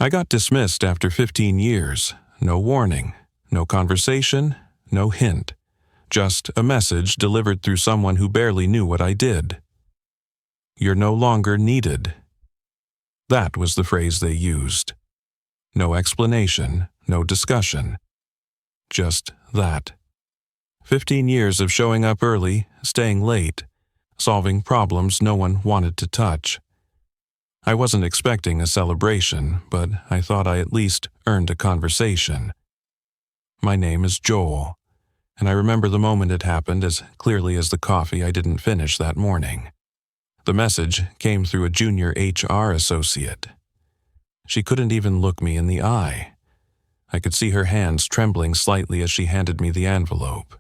I got dismissed after 15 years. No warning, no conversation, no hint. Just a message delivered through someone who barely knew what I did. You're no longer needed. That was the phrase they used. No explanation, no discussion. Just that. 15 years of showing up early, staying late, solving problems no one wanted to touch. I wasn't expecting a celebration, but I thought I at least earned a conversation. My name is Joel, and I remember the moment it happened as clearly as the coffee I didn't finish that morning. The message came through a junior HR associate. She couldn't even look me in the eye. I could see her hands trembling slightly as she handed me the envelope.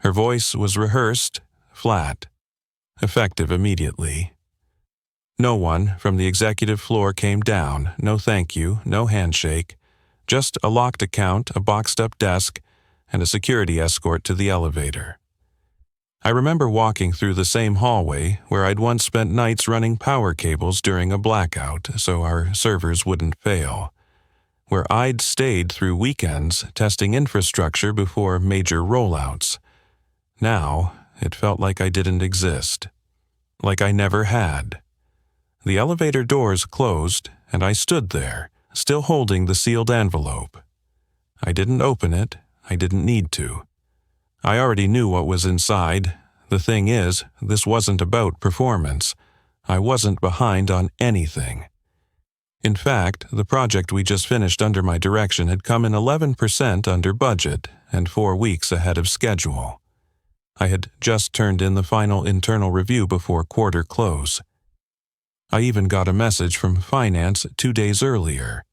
Her voice was rehearsed, flat, effective immediately. No one from the executive floor came down, no thank you, no handshake, just a locked account, a boxed-up desk, and a security escort to the elevator. I remember walking through the same hallway where I'd once spent nights running power cables during a blackout so our servers wouldn't fail, where I'd stayed through weekends testing infrastructure before major rollouts. Now, it felt like I didn't exist, like I never had. The elevator doors closed, and I stood there, still holding the sealed envelope. I didn't open it. I didn't need to. I already knew what was inside. The thing is, this wasn't about performance. I wasn't behind on anything. In fact, the project we just finished under my direction had come in 11% under budget and 4 weeks ahead of schedule. I had just turned in the final internal review before quarter close. I even got a message from finance 2 days earlier.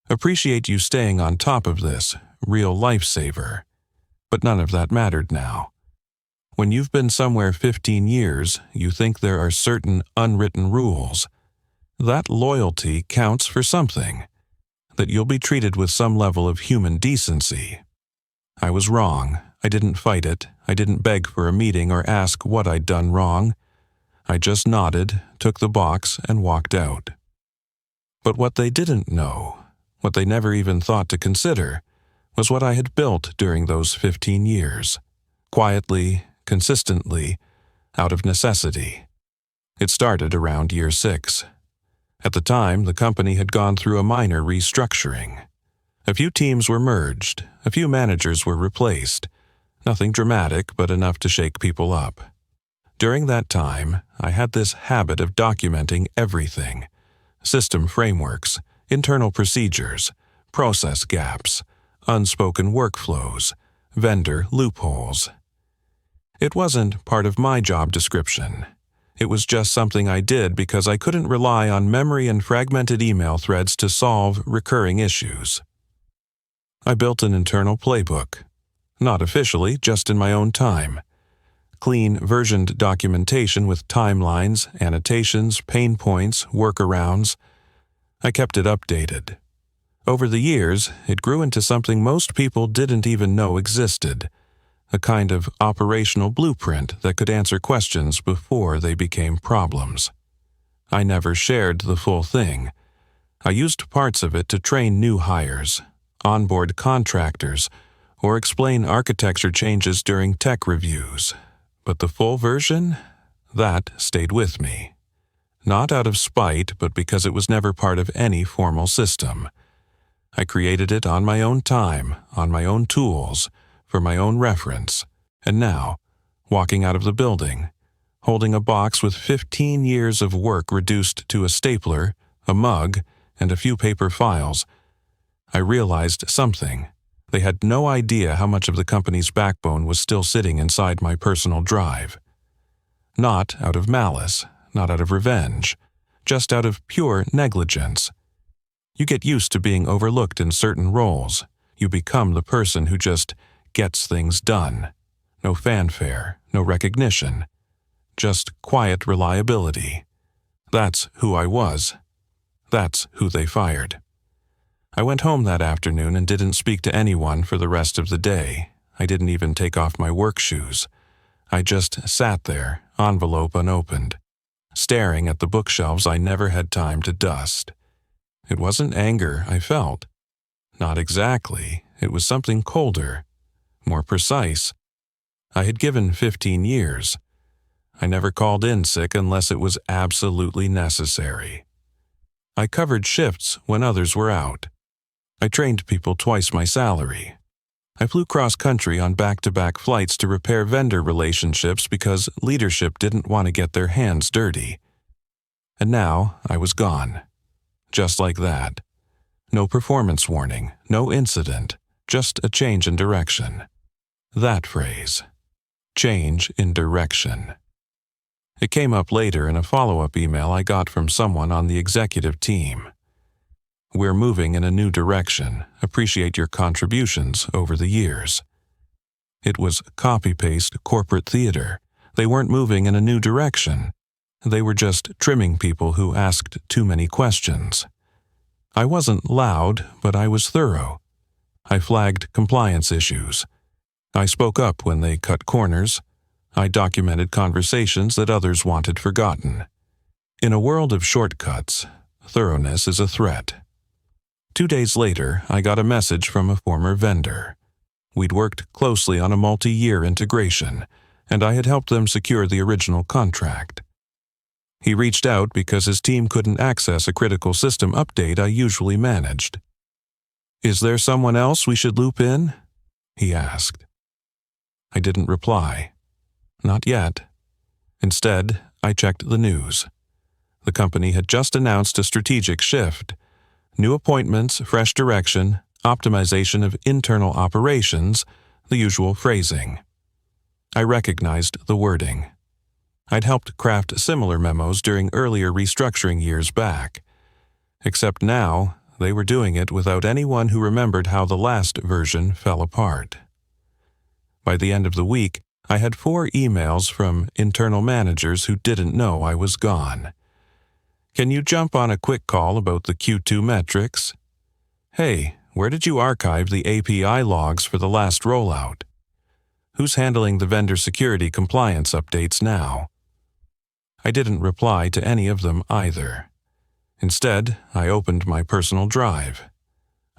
Appreciate you staying on top of this, real lifesaver. But none of that mattered now. When you've been somewhere 15 years, you think there are certain unwritten rules. That loyalty counts for something, that you'll be treated with some level of human decency. I was wrong. I didn't fight it. I didn't beg for a meeting or ask what I'd done wrong. I just nodded, took the box, and walked out. But what they didn't know, what they never even thought to consider, was what I had built during those 15 years, quietly, consistently, out of necessity. It started around year 6. At the time, the company had gone through a minor restructuring. A few teams were merged, a few managers were replaced. Nothing dramatic, but enough to shake people up. During that time, I had this habit of documenting everything: system frameworks, internal procedures, process gaps, unspoken workflows, vendor loopholes. It wasn't part of my job description. It was just something I did because I couldn't rely on memory and fragmented email threads to solve recurring issues. I built an internal playbook. Not officially, just in my own time. Clean, versioned documentation with timelines, annotations, pain points, workarounds. I kept it updated. Over the years, it grew into something most people didn't even know existed, a kind of operational blueprint that could answer questions before they became problems. I never shared the full thing. I used parts of it to train new hires, onboard contractors, or explain architecture changes during tech reviews. But the full version? That stayed with me. Not out of spite, but because it was never part of any formal system. I created it on my own time, on my own tools, for my own reference. And now, walking out of the building, holding a box with 15 years of work reduced to a stapler, a mug, and a few paper files, I realized something. They had no idea how much of the company's backbone was still sitting inside my personal drive. Not out of malice, not out of revenge, just out of pure negligence. You get used to being overlooked in certain roles. You become the person who just gets things done. No fanfare, no recognition. Just quiet reliability. That's who I was. That's who they fired. I went home that afternoon and didn't speak to anyone for the rest of the day. I didn't even take off my work shoes. I just sat there, envelope unopened, staring at the bookshelves I never had time to dust. It wasn't anger I felt. Not exactly. It was something colder, more precise. I had given 15 years. I never called in sick unless it was absolutely necessary. I covered shifts when others were out. I trained people twice my salary. I flew cross-country on back-to-back flights to repair vendor relationships because leadership didn't want to get their hands dirty. And now I was gone. Just like that. No performance warning, no incident, just a change in direction. That phrase. Change in direction. It came up later in a follow-up email I got from someone on the executive team. We're moving in a new direction. Appreciate your contributions over the years. It was copy-paste corporate theater. They weren't moving in a new direction. They were just trimming people who asked too many questions. I wasn't loud, but I was thorough. I flagged compliance issues. I spoke up when they cut corners. I documented conversations that others wanted forgotten. In a world of shortcuts, thoroughness is a threat. 2 days later, I got a message from a former vendor. We'd worked closely on a multi-year integration, and I had helped them secure the original contract. He reached out because his team couldn't access a critical system update I usually managed. "Is there someone else we should loop in?" he asked. I didn't reply. Not yet. Instead, I checked the news. The company had just announced a strategic shift. New appointments, fresh direction, optimization of internal operations, the usual phrasing. I recognized the wording. I'd helped craft similar memos during earlier restructuring years back. Except now, they were doing it without anyone who remembered how the last version fell apart. By the end of the week, I had 4 emails from internal managers who didn't know I was gone. "Can you jump on a quick call about the Q2 metrics? Hey, where did you archive the API logs for the last rollout? Who's handling the vendor security compliance updates now?" I didn't reply to any of them either. Instead, I opened my personal drive.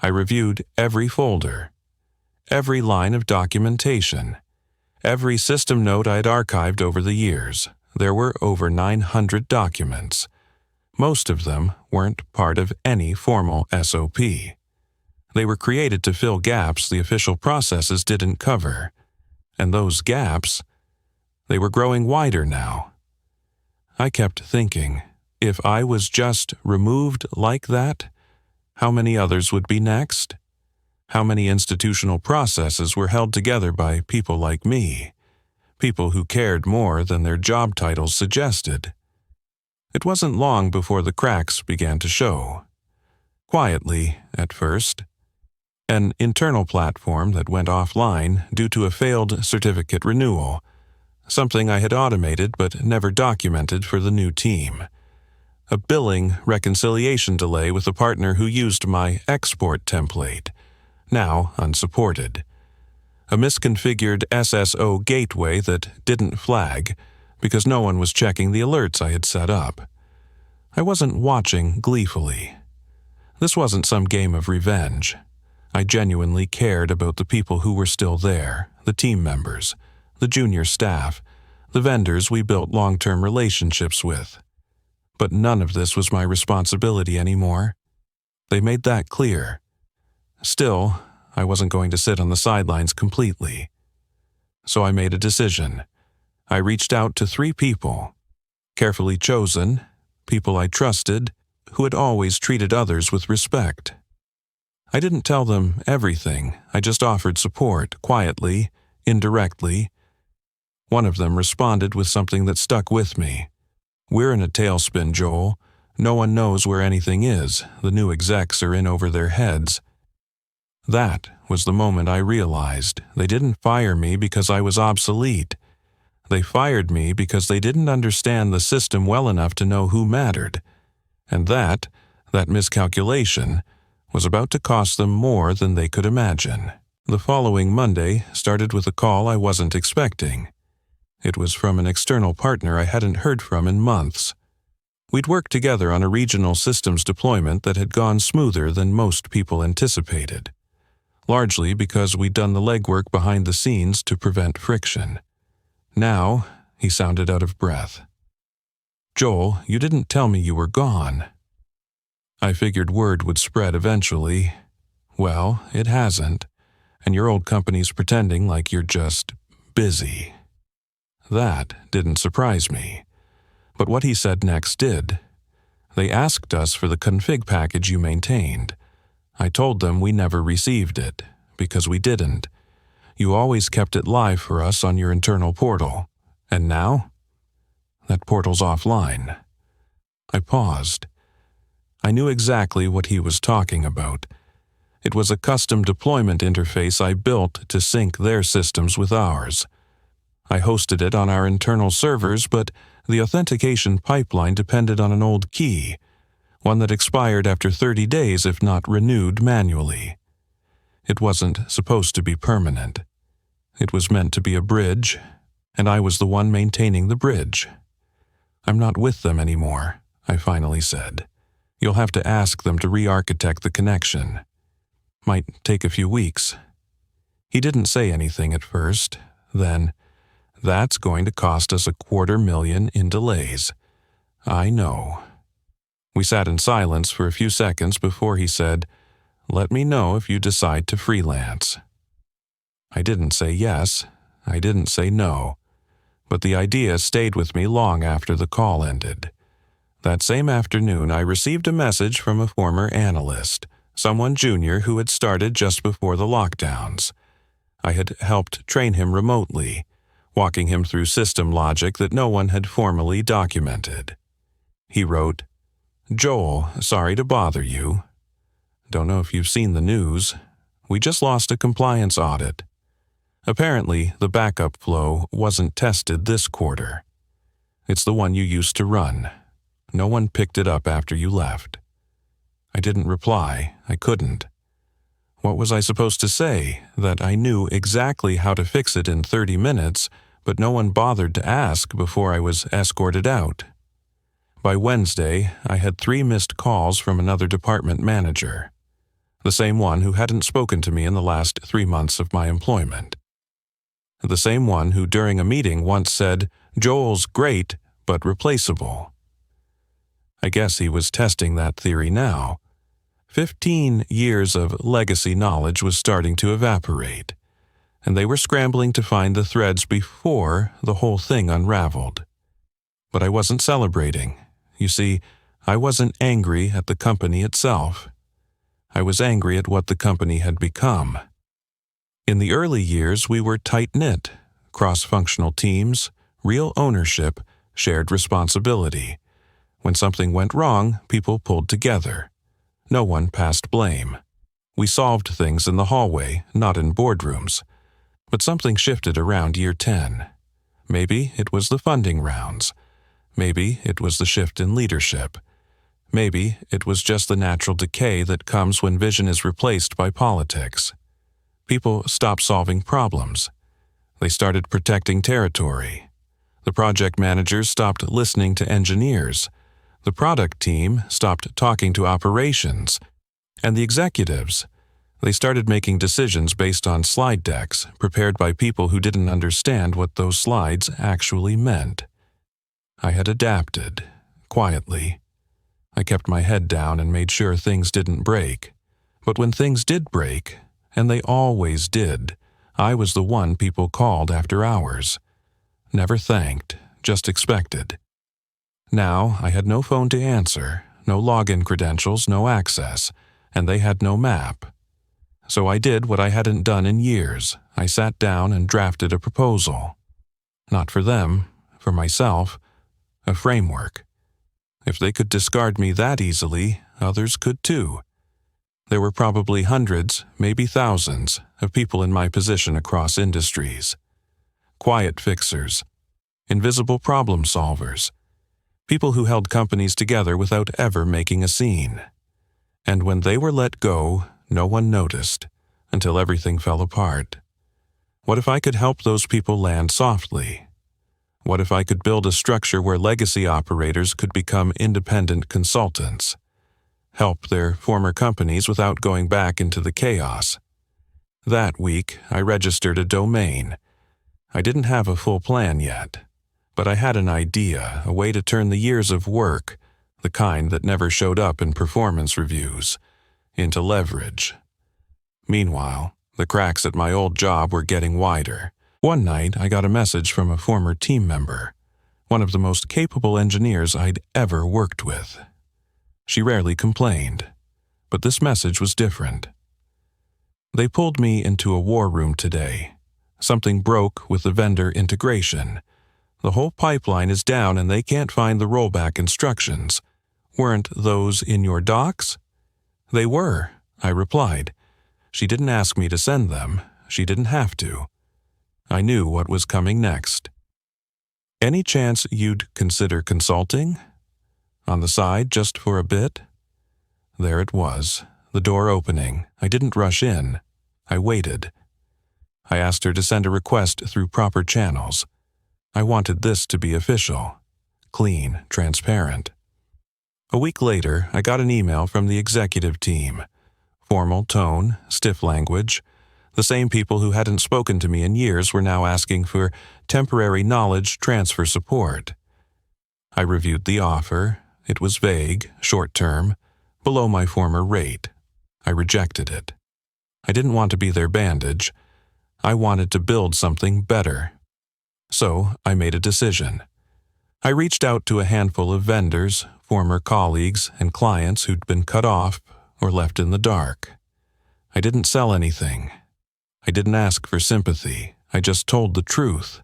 I reviewed every folder, every line of documentation, every system note I had archived over the years. There were over 900 documents. Most of them weren't part of any formal SOP. They were created to fill gaps the official processes didn't cover. And those gaps, they were growing wider now. I kept thinking, if I was just removed like that, how many others would be next? How many institutional processes were held together by people like me, people who cared more than their job titles suggested? It wasn't long before the cracks began to show. Quietly, at first. An internal platform that went offline due to a failed certificate renewal, something I had automated but never documented for the new team. A billing reconciliation delay with a partner who used my export template, now unsupported. A misconfigured SSO gateway that didn't flag because no one was checking the alerts I had set up. I wasn't watching gleefully. This wasn't some game of revenge. I genuinely cared about the people who were still there, the team members, the junior staff, the vendors we built long-term relationships with. But none of this was my responsibility anymore. They made that clear. Still, I wasn't going to sit on the sidelines completely. So I made a decision. I reached out to 3 people, carefully chosen, people I trusted, who had always treated others with respect. I didn't tell them everything. I just offered support, quietly, indirectly. One of them responded with something that stuck with me. "We're in a tailspin, Joel. No one knows where anything is. The new execs are in over their heads." That was the moment I realized they didn't fire me because I was obsolete. They fired me because they didn't understand the system well enough to know who mattered. And that miscalculation, was about to cost them more than they could imagine. The following Monday started with a call I wasn't expecting. It was from an external partner I hadn't heard from in months. We'd worked together on a regional systems deployment that had gone smoother than most people anticipated, largely because we'd done the legwork behind the scenes to prevent friction. Now, he sounded out of breath. "Joel, you didn't tell me you were gone." I figured word would spread eventually. Well, it hasn't, and your old company's pretending like you're just busy. That didn't surprise me, but what he said next did. They asked us for the config package you maintained. I told them we never received it, because we didn't. You always kept it live for us on your internal portal. And now? That portal's offline. I paused. I knew exactly what he was talking about. It was a custom deployment interface I built to sync their systems with ours. I hosted it on our internal servers, but the authentication pipeline depended on an old key, one that expired after 30 days if not renewed manually. It wasn't supposed to be permanent. It was meant to be a bridge, and I was the one maintaining the bridge. "I'm not with them anymore," I finally said. "You'll have to ask them to re-architect the connection. Might take a few weeks." He didn't say anything at first. Then, "That's going to cost us $250,000 in delays." "I know." We sat in silence for a few seconds before he said, "Let me know if you decide to freelance." I didn't say yes. I didn't say no. But the idea stayed with me long after the call ended. That same afternoon, I received a message from a former analyst, someone junior who had started just before the lockdowns. I had helped train him remotely, walking him through system logic that no one had formally documented. He wrote, "Joel, sorry to bother you. Don't know if you've seen the news. We just lost a compliance audit. Apparently, the backup flow wasn't tested this quarter. It's the one you used to run. No one picked it up after you left." I didn't reply. I couldn't. What was I supposed to say? That I knew exactly how to fix it in 30 minutes, but no one bothered to ask before I was escorted out. By Wednesday, I had 3 missed calls from another department manager, the same one who hadn't spoken to me in the last 3 months of my employment. The same one who during a meeting once said, "Joel's great, but replaceable." I guess he was testing that theory now. 15 years of legacy knowledge was starting to evaporate, and they were scrambling to find the threads before the whole thing unraveled. But I wasn't celebrating. You see, I wasn't angry at the company itself. I was angry at what the company had become. In the early years, we were tight-knit, cross-functional teams, real ownership, shared responsibility. When something went wrong, people pulled together. No one passed blame. We solved things in the hallway, not in boardrooms. But something shifted around year 10. Maybe it was the funding rounds. Maybe it was the shift in leadership. Maybe it was just the natural decay that comes when vision is replaced by politics. People stopped solving problems. They started protecting territory. The project managers stopped listening to engineers. The product team stopped talking to operations. And the executives, they started making decisions based on slide decks prepared by people who didn't understand what those slides actually meant. I had adapted, quietly. I kept my head down and made sure things didn't break. But when things did break, and they always did, I was the one people called after hours. Never thanked, just expected. Now I had no phone to answer, no login credentials, no access, and they had no map. So I did what I hadn't done in years. I sat down and drafted a proposal. Not for them, for myself, a framework. If they could discard me that easily, others could too. There were probably hundreds, maybe thousands, of people in my position across industries. Quiet fixers, invisible problem solvers, people who held companies together without ever making a scene. And when they were let go, no one noticed, until everything fell apart. What if I could help those people land softly? What if I could build a structure where legacy operators could become independent consultants, help their former companies without going back into the chaos? That week, I registered a domain. I didn't have a full plan yet, but I had an idea, a way to turn the years of work, the kind that never showed up in performance reviews, into leverage. Meanwhile, the cracks at my old job were getting wider. One night, I got a message from a former team member, one of the most capable engineers I'd ever worked with. She rarely complained, but this message was different. They pulled me into a war room today. Something broke with the vendor integration. The whole pipeline is down and they can't find the rollback instructions. Weren't those in your docs? They were, I replied. She didn't ask me to send them. She didn't have to. I knew what was coming next. Any chance you'd consider consulting? On the side, just for a bit? There it was, the door opening. I didn't rush in. I waited. I asked her to send a request through proper channels. I wanted this to be official, clean, transparent. A week later, I got an email from the executive team. Formal tone, stiff language. The same people who hadn't spoken to me in years were now asking for temporary knowledge transfer support. I reviewed the offer. It was vague, short-term, below my former rate. I rejected it. I didn't want to be their bandage. I wanted to build something better. So I made a decision. I reached out to a handful of vendors, former colleagues, and clients who'd been cut off or left in the dark. I didn't sell anything. I didn't ask for sympathy. I just told the truth.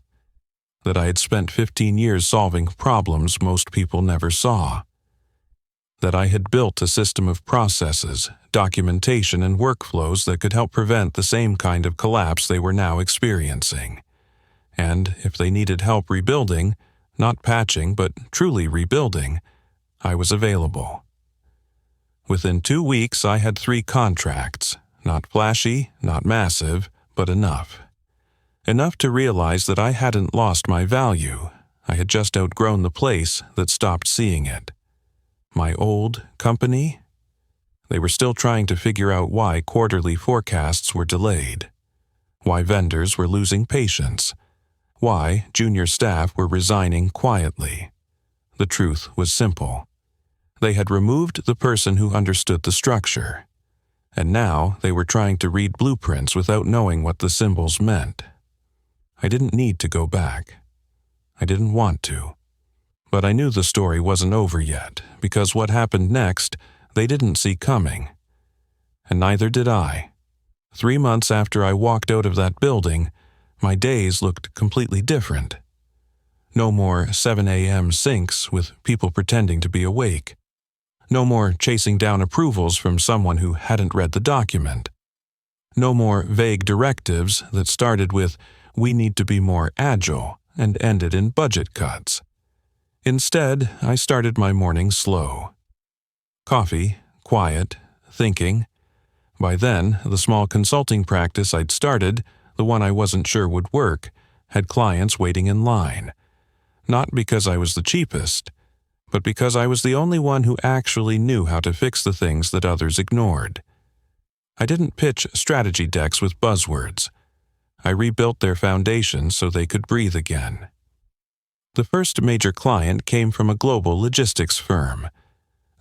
That I had spent 15 years solving problems most people never saw. That I had built a system of processes, documentation, and workflows that could help prevent the same kind of collapse they were now experiencing. And if they needed help rebuilding, not patching but truly rebuilding, I was available. Within 2 weeks, I had 3 contracts. Not flashy, not massive, but enough. Enough to realize that I hadn't lost my value. I had just outgrown the place that stopped seeing it. My old company? They were still trying to figure out why quarterly forecasts were delayed, why vendors were losing patience, why junior staff were resigning quietly. The truth was simple. They had removed the person who understood the structure, and now they were trying to read blueprints without knowing what the symbols meant. I didn't need to go back. I didn't want to. But I knew the story wasn't over yet, because what happened next, they didn't see coming. And neither did I. 3 months after I walked out of that building, my days looked completely different. No more 7 a.m. syncs with people pretending to be awake. No more chasing down approvals from someone who hadn't read the document. No more vague directives that started with, "We need to be more agile," and ended in budget cuts. Instead, I started my morning slow. Coffee, quiet, thinking. By then, the small consulting practice I'd started, the one I wasn't sure would work, had clients waiting in line. Not because I was the cheapest, but because I was the only one who actually knew how to fix the things that others ignored. I didn't pitch strategy decks with buzzwords. I rebuilt their foundation so they could breathe again. The first major client came from a global logistics firm.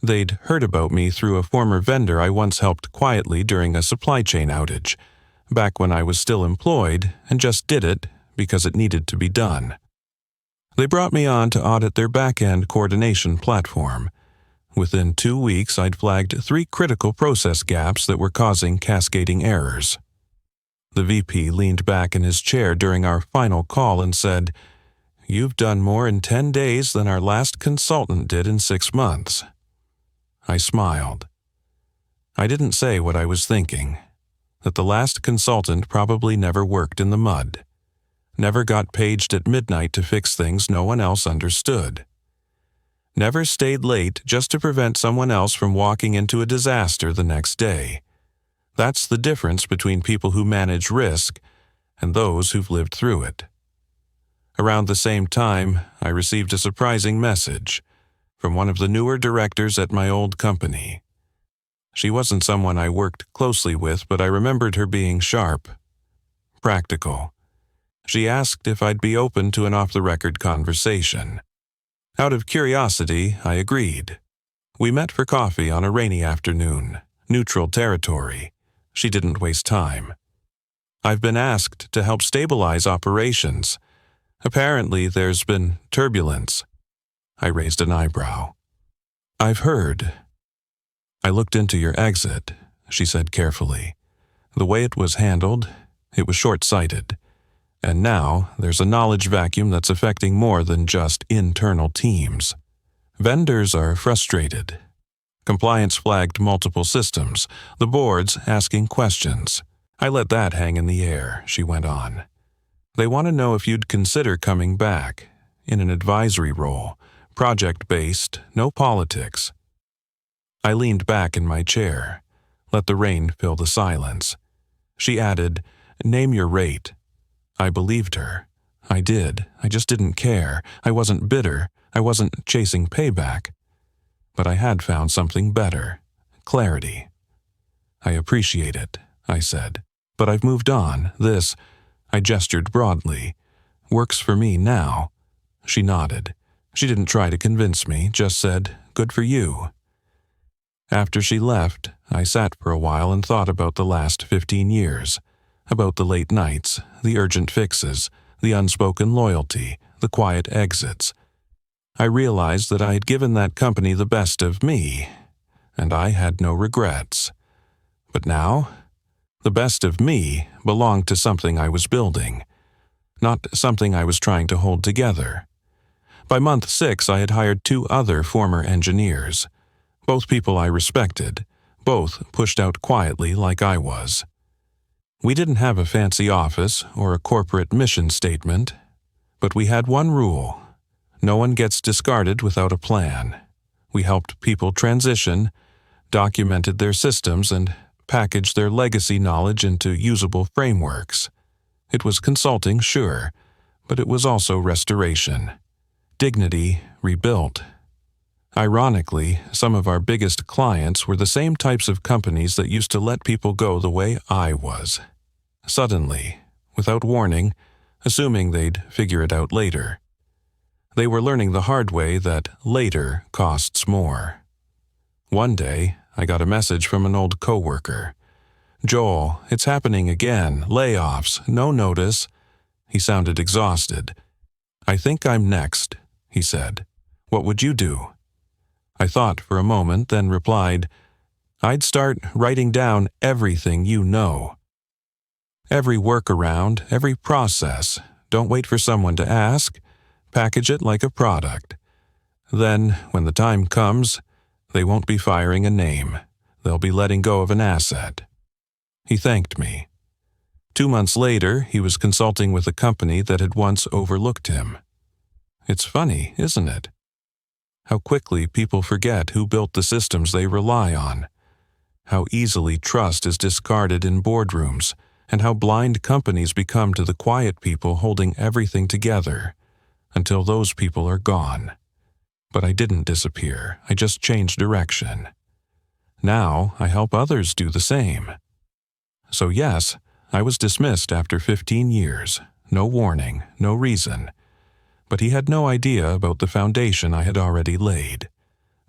They'd heard about me through a former vendor I once helped quietly during a supply chain outage, back when I was still employed and just did it because it needed to be done. They brought me on to audit their back-end coordination platform. Within 2 weeks, I'd flagged 3 critical process gaps that were causing cascading errors. The VP leaned back in his chair during our final call and said, "You've done more in 10 days than our last consultant did in 6 months." I smiled. I didn't say what I was thinking, that the last consultant probably never worked in the mud. Never got paged at midnight to fix things no one else understood. Never stayed late just to prevent someone else from walking into a disaster the next day. That's the difference between people who manage risk and those who've lived through it. Around the same time, I received a surprising message from one of the newer directors at my old company. She wasn't someone I worked closely with, but I remembered her being sharp, practical. She asked if I'd be open to an off-the-record conversation. Out of curiosity, I agreed. We met for coffee on a rainy afternoon, neutral territory. She didn't waste time. I've been asked to help stabilize operations. Apparently, there's been turbulence. I raised an eyebrow. I've heard. I looked into your exit, she said carefully. The way it was handled, it was short-sighted. And now, there's a knowledge vacuum that's affecting more than just internal teams. Vendors are frustrated. Compliance flagged multiple systems, the boards asking questions. I let that hang in the air, she went on. They want to know if you'd consider coming back, in an advisory role, project-based, no politics. I leaned back in my chair, let the rain fill the silence. She added, "Name your rate." I believed her. I did. I just didn't care. I wasn't bitter. I wasn't chasing payback. But I had found something better. Clarity. I appreciate it, I said. But I've moved on. This, I gestured broadly, works for me now. She nodded. She didn't try to convince me, just said, "Good for you." After she left, I sat for a while and thought about the last 15 years, about the late nights, the urgent fixes, the unspoken loyalty, the quiet exits. I realized that I had given that company the best of me, and I had no regrets. But now, the best of me belonged to something I was building, not something I was trying to hold together. By month 6, I had hired 2 other former engineers, both people I respected, both pushed out quietly like I was. We didn't have a fancy office or a corporate mission statement, but we had one rule. No one gets discarded without a plan. We helped people transition, documented their systems, and packaged their legacy knowledge into usable frameworks. It was consulting, sure, but it was also restoration. Dignity rebuilt. Ironically, some of our biggest clients were the same types of companies that used to let people go the way I was. Suddenly, without warning, assuming they'd figure it out later. They were learning the hard way that later costs more. One day, I got a message from an old coworker. "Joel, it's happening again. Layoffs, no notice." He sounded exhausted. "I think I'm next," he said. "What would you do?" I thought for a moment, then replied, "I'd start writing down everything you know. Every workaround, every process. Don't wait for someone to ask. Package it like a product. Then, when the time comes, they won't be firing a name. They'll be letting go of an asset." He thanked me. 2 months later, he was consulting with a company that had once overlooked him. It's funny, isn't it? How quickly people forget who built the systems they rely on. How easily trust is discarded in boardrooms, and how blind companies become to the quiet people holding everything together, until those people are gone. But I didn't disappear. I just changed direction. Now I help others do the same. So yes, I was dismissed after 15 years. No warning, no reason. But he had no idea about the foundation I had already laid.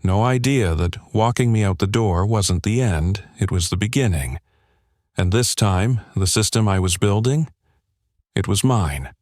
No idea that walking me out the door wasn't the end, it was the beginning. And this time, the system I was building, it was mine.